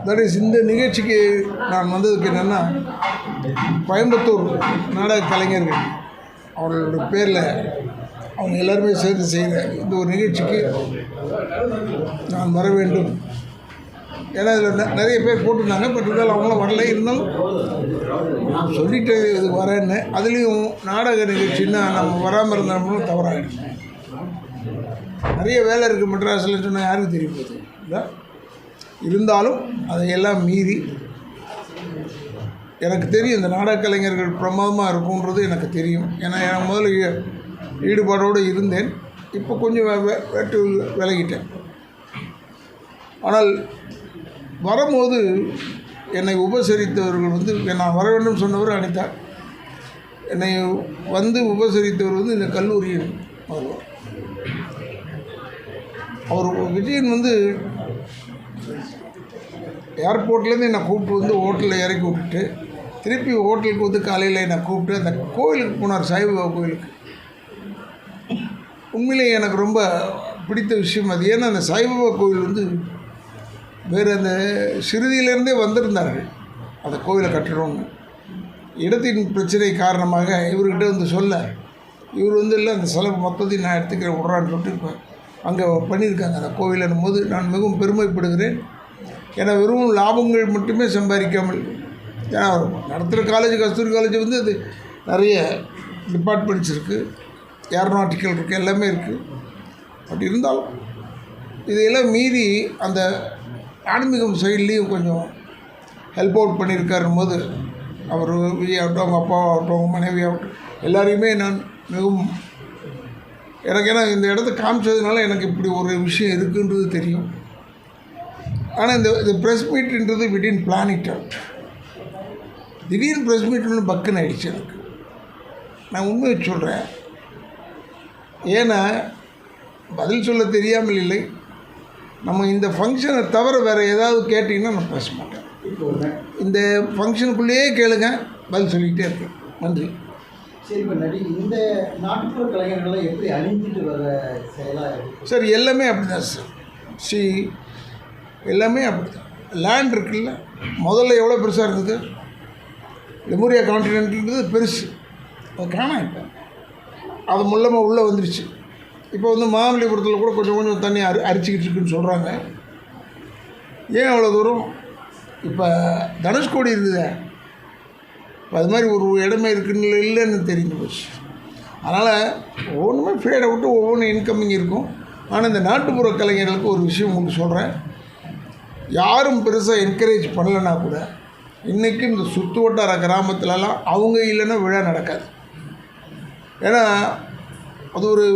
That is இந்த நிகழ்ச்சிக்கு நான் வந்ததுக்கு என்னென்னா, கோயம்புத்தூர் நாடக கலைஞர்கள் அவர்களோட பேரில் அவங்க எல்லாருமே சேர்ந்து செய்கிற இந்த ஒரு நிகழ்ச்சிக்கு நான் வர வேண்டும். ஏன்னா இதில் நிறைய பேர் போட்டிருந்தாங்க. பட் இருந்தாலும் அவங்களாம் வரல. இருந்தாலும் சொல்லிட்டு இது வரேன்னு. அதுலேயும் நாடக நிகழ்ச்சின்னா நம்ம வராமல் இருந்தோம்னா தவறாகிடும். நிறைய வேலை இருக்குது மெட்ராஸில் சொன்னால் யாருக்கு தெரிய போகுது இல்லை. இருந்தாலும் அதையெல்லாம் மீறி எனக்கு தெரியும் இந்த நாடக கலைஞர்கள் பிரமாதமாக இருக்குன்றது எனக்கு தெரியும். ஏன்னா எனக்கு முதல்ல ஈடுபாடோடு இருந்தேன். இப்போ கொஞ்சம் வெட்டு விலகிட்டேன். ஆனால் வரும்போது என்னை உபசரித்தவர்கள் நான் வர வேண்டும் சொன்னவர் அனிதா. என்னை உபசரித்தவர் இந்த கல்லூரியில் முதல்வர். அவர் விஜயன் ஏர்போர்ட்லேருந்து என்னை கூப்பிட்டு ஹோட்டலில் இறக்கி விட்டுட்டு திருப்பி ஹோட்டலுக்கு காலையில் என்னை கூப்பிட்டு அந்த கோயிலுக்கு போனார், சாய்பாபா கோயிலுக்கு. உண்மையிலேயே எனக்கு ரொம்ப பிடித்த விஷயம் அது. ஏன்னா அந்த சாய்பாபா கோயில் வேறு அந்த சிறுதியிலேருந்தே வந்திருந்தார்கள் அந்த கோயிலை கட்டணும்னு. இடத்தின் பிரச்சனை காரணமாக இவர்கிட்ட சொல்ல இவர் இல்லை அந்த செலவு மொத்தத்தையும் நான் எடுத்துக்கிறேன் விட்றான்னு சொல்லிட்டு இப்போ அங்கே பண்ணியிருக்காங்க அந்த கோவிலுன்னும் போது நான் மிகவும் பெருமைப்படுகிறேன். ஏன்னா வெறும் லாபங்கள் மட்டுமே சம்பாதிக்காமல், ஏன்னா நடத்துகிற காலேஜ் கஸ்தூரி காலேஜ் அது நிறைய டிபார்ட்மெண்ட்ஸ் இருக்குது, ஏரோநாட்டிக்கல் இருக்குது, எல்லாமே இருக்குது. பட் இருந்தாலும் இதையெல்லாம் மீறி அந்த ஆன்மீகம் சைட்லேயும் கொஞ்சம் ஹெல்ப் அவுட் பண்ணியிருக்காருன்னும் போது அவர் விஜய் ஆகட்டும், அவங்க அப்பாவாகட்டும், அவங்க மனைவி ஆகட்டும், எல்லாரையுமே நான் மிகவும் ஏன்னா இந்த இடத்த காமிச்சதுனால எனக்கு இப்படி ஒரு விஷயம் இருக்குன்றது தெரியும். ஆனால் இந்த ப்ரெஸ் மீட்ன்றது விடின் பிளான் இட் அவுட். திடீர்னு ப்ரெஸ் மீட்னு பக்குன்னு ஆகிடுச்சு எனக்கு. நான் உண்மையை சொல்கிறேன். ஏன்னா பதில் சொல்ல தெரியாமல் இல்லை. நம்ம இந்த ஃபங்க்ஷனை தவிர வேறு ஏதாவது கேட்டிங்கன்னா நான் பேச மாட்டேன். இந்த ஃபங்க்ஷனுக்குள்ளேயே கேளுங்க, பதில் சொல்லிக்கிட்டே இருக்கேன். நன்றி. சரி, இப்போ இந்த நாட்டுப்புற கலைஞர்களை எப்படி அழிஞ்சிட்டு வர செயலாக சார்? எல்லாமே அப்படி தான் சார். எல்லாமே அப்படி தான். லேண்ட் இருக்குல்ல, முதல்ல எவ்வளோ பெருசாக இருந்தது? லெமூரியா கான்டினென்ட்ன்றது பெருசு, அது காணாம். இப்போ அது முள்ளமாக உள்ளே வந்துருச்சு. இப்போ மகாபலிபுரத்தில் கூட கொஞ்சம் கொஞ்சம் தண்ணி அரிச்சிக்கிட்டு இருக்குன்னு சொல்கிறாங்க. ஏன் அவ்வளோ தூரம்? இப்போ தனுஷ்கோடி இருக்குதே, இப்போ அது மாதிரி ஒரு இடமே இருக்குன்னு இல்லைன்னு தெரிஞ்சு போச்சு. அதனால் ஒவ்வொன்றுமே ஃபேடை விட்டு ஒவ்வொன்றும் இன்கமிங் இருக்கும். ஆனால் இந்த நாட்டுப்புற கலைஞர்களுக்கு ஒரு விஷயம் உங்களுக்கு சொல்கிறேன். யாரும் பெருசாக என்கரேஜ் பண்ணலைன்னா கூட இன்றைக்கும் இந்த சுற்று வட்டார கிராமத்துலலாம் அவங்க இல்லைன்னா விழா நடக்காது. ஏன்னா அது ஒரு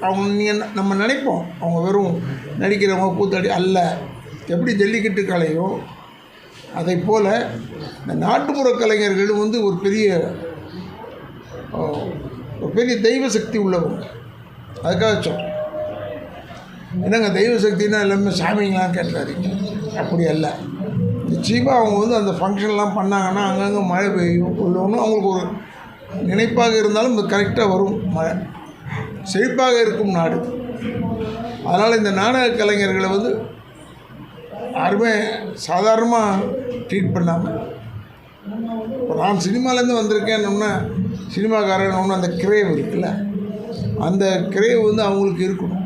அவங்க நம்ம நினைப்போம் அவங்க வெறும் நடிக்கிறவங்க கூத்தாடி அல்ல. எப்படி ஜல்லிக்கட்டு கலையோ அதை போல் இந்த நாட்டுப்புற கலைஞர்களும் ஒரு பெரிய தெய்வ சக்தி உள்ளவங்க. அதுக்காக சொல்கிறேன். என்னங்க தெய்வ சக்தின்னா எல்லாமே சாமிங்களாம் கேட்டுறாதீங்க, அப்படி அல்ல. நிச்சயமாக அவங்க அந்த ஃபங்க்ஷன்லாம் பண்ணாங்கன்னா அங்கங்கே மழை பெய்யும், ஒன்று அவங்களுக்கு ஒரு நினைப்பாக இருந்தாலும் இது கரெக்டாக வரும். மழை செழிப்பாக இருக்கும் நாடு. அதனால் இந்த நாடக கலைஞர்களை யாருமே சாதாரணமாக ட்ரீட் பண்ணாமல், இப்போ நான் சினிமாலேருந்து வந்திருக்கேன்னொன்னா சினிமாக்காரன் அந்த கிரேவ் இருக்குல்ல, அந்த கிரேவ் அவங்களுக்கு இருக்கணும்.